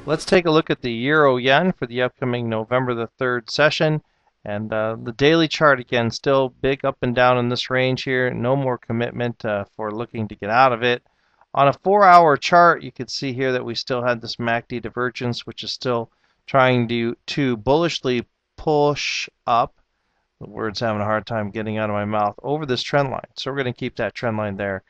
Let's take a look at the Euro Yen for the upcoming November the 3rd session. And the daily chart, again, still big up and down in this range here. No more commitment for looking to get out of it. On a 4-hour chart, you can see here that we still had this MACD divergence, which is still trying to bullishly push up. The word's having a hard time getting out of my mouth over this trend line. So we're going to keep that trend line there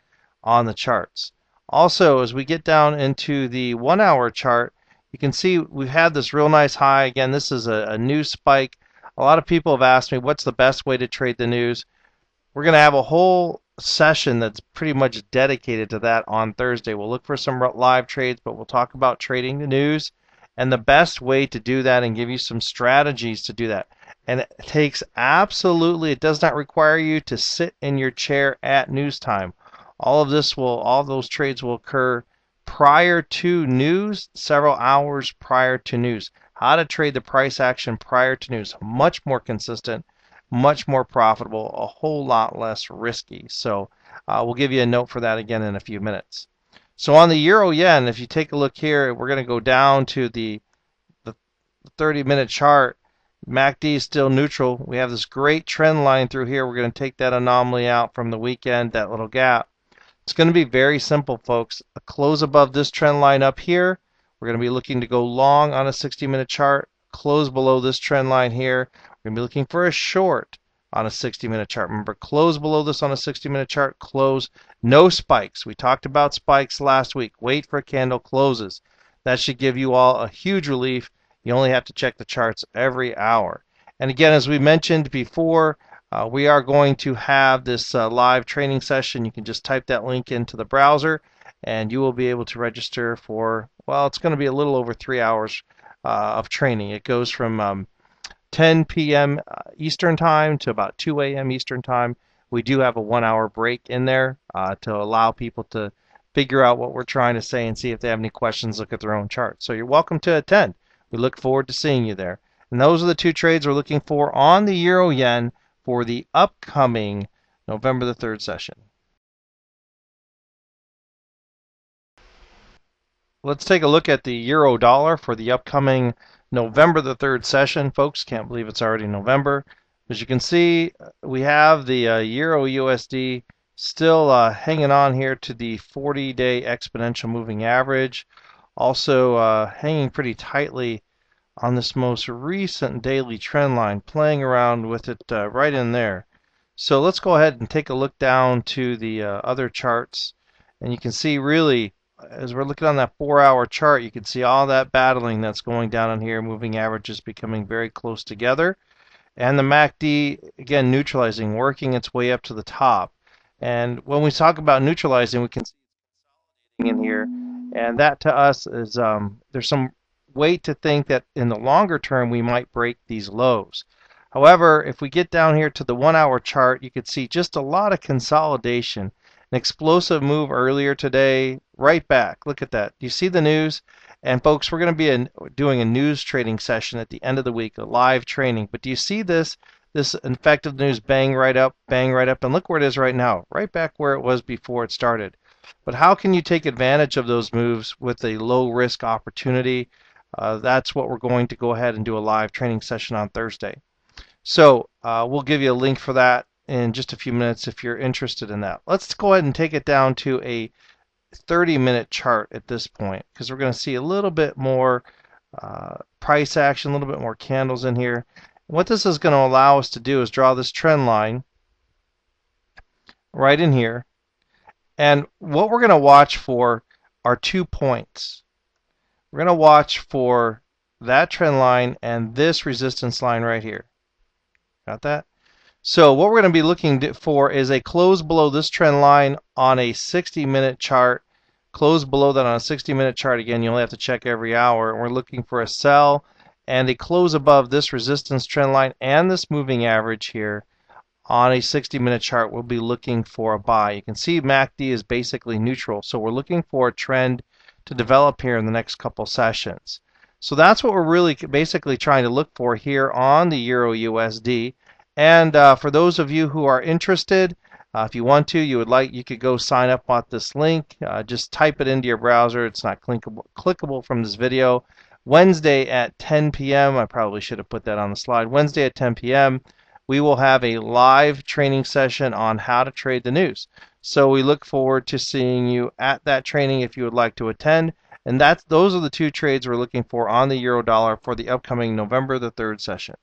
on the charts. Also, as we get down into the 1-hour chart, you can see we've had this real nice high. Again, this is a news spike. A lot of people have asked me what's the best way to trade the news. We're going to have a whole session that's pretty much dedicated to that on Thursday. We'll look for some live trades, but we'll talk about trading the news and the best way to do that and give you some strategies to do that. And it takes it does not require you to sit in your chair at news time. All of those trades will occur prior to news, several hours prior to news. How to trade the price action prior to news. Much more consistent, much more profitable, a whole lot less risky. So we'll give you a note for that again in a few minutes. So on the Euro Yen, if you take a look here, we're going to go down to the 30-minute chart. MACD is still neutral. We have this great trend line through here. We're going to take that anomaly out from the weekend, that little gap. It's going to be very simple, folks. A close above this trend line up here. We're going to be looking to go long on a 60-minute chart. Close below this trend line here. We're going to be looking for a short on a 60-minute chart. Remember, close below this on a 60-minute chart. Close. No spikes. We talked about spikes last week. Wait for candle closes. That should give you all a huge relief. You only have to check the charts every hour. And again, as we mentioned before, we are going to have this live training session. You can just type that link into the browser and you will be able to register for, well, it's going to be a little over 3 hours of training. It goes from 10 p.m. Eastern Time to about 2 a.m. Eastern Time. We do have a 1-hour break in there to allow people to figure out what we're trying to say and see if they have any questions, look at their own chart. So you're welcome to attend. We look forward to seeing you there. And those are the two trades we're looking for on the Euro Yen for the upcoming November the 3rd session. Let's take a look at the Euro Dollar for the upcoming November the 3rd session. Folks, can't believe it's already November. As you can see, we have the Euro USD still hanging on here to the 40-day exponential moving average. Also hanging pretty tightly on this most recent daily trend line, playing around with it right in there. So let's go ahead and take a look down to the other charts, and you can see really, as we're looking on that 4-hour chart, you can see all that battling that's going down on here, moving averages becoming very close together, and the MACD again neutralizing, working its way up to the top. And when we talk about neutralizing, we can see in here, and that to us is there's some weight to think that in the longer term we might break these lows. However, if we get down here to the 1-hour chart, you can see just a lot of consolidation. An explosive move earlier today, right back. Look at that. Do you see the news? And folks, we're going to be doing a news trading session at the end of the week, a live training. But do you see this effective news bang right up, and look where it is right now, right back where it was before it started. But how can you take advantage of those moves with a low risk opportunity? That's what we're going to go ahead and do a live training session on Thursday. So we'll give you a link for that in just a few minutes if you're interested in that. Let's go ahead and take it down to a 30-minute chart at this point, because we're going to see a little bit more price action, a little bit more candles in here. What this is going to allow us to do is draw this trend line right in here. And what we're going to watch for are 2 points. We're going to watch for that trend line and this resistance line right here. Got that? So what we're going to be looking for is a close below this trend line on a 60-minute chart. Close below that on a 60-minute chart. Again, you only have to check every hour. We're looking for a sell and a close above this resistance trend line and this moving average here on a 60-minute chart. We'll be looking for a buy. You can see MACD is basically neutral, so we're looking for a trend to develop here in the next couple sessions. So that's what we're really basically trying to look for here on the Euro USD. And for those of you who are interested, if you want to, you could go sign up on this link. Just type it into your browser. It's not clickable from this video, Wednesday at 10 p.m., I probably should have put that on the slide. Wednesday at 10 p.m., we will have a live training session on how to trade the news. So we look forward to seeing you at that training if you would like to attend. And those are the two trades we're looking for on the euro dollar for the upcoming November the 3rd session.